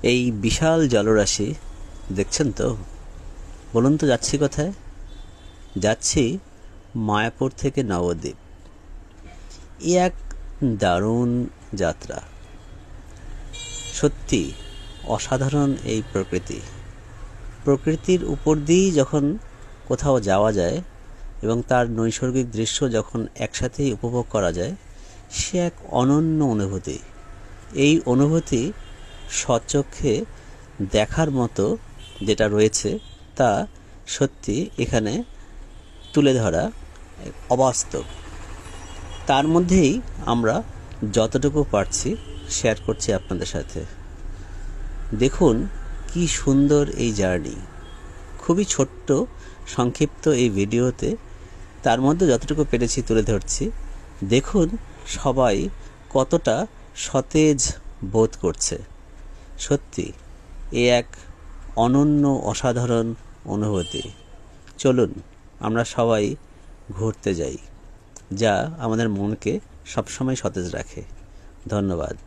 এই বিশাল জলরাশি দেখছেন তো? বলুন তো যাচ্ছি কোথায়? যাচ্ছি মায়াপুর থেকে নবদ্বীপ। এ এক দারুণ যাত্রা। সত্যি অসাধারণ এই প্রকৃতি। প্রকৃতির উপর দিয়েই যখন কোথাও যাওয়া যায় এবং তার নৈসর্গিক দৃশ্য যখন একসাথেই উপভোগ করা যায়, সে এক অনন্য অনুভূতি। এই অনুভূতি স্বচক্ষে দেখার মতো যেটা রয়েছে তা সত্যি এখানে তুলে ধরা অবাস্তব। তার মধ্যেই আমরা যতটুকু পারছি শেয়ার করছি আপনাদের সাথে। দেখুন কি সুন্দর এই জার্নি। খুবই ছোট্ট সংক্ষিপ্ত এই ভিডিওতে তার মধ্যে যতটুকু পেরেছি তুলে ধরছি। দেখুন সবাই কতটা সতেজ বোধ করছে। সত্যি এ এক অনন্য অসাধারণ অনুভূতি। চলুন আমরা সবাই ঘুরতে যাই, যা আমাদের মনকে সবসময় সতেজ রাখে। ধন্যবাদ।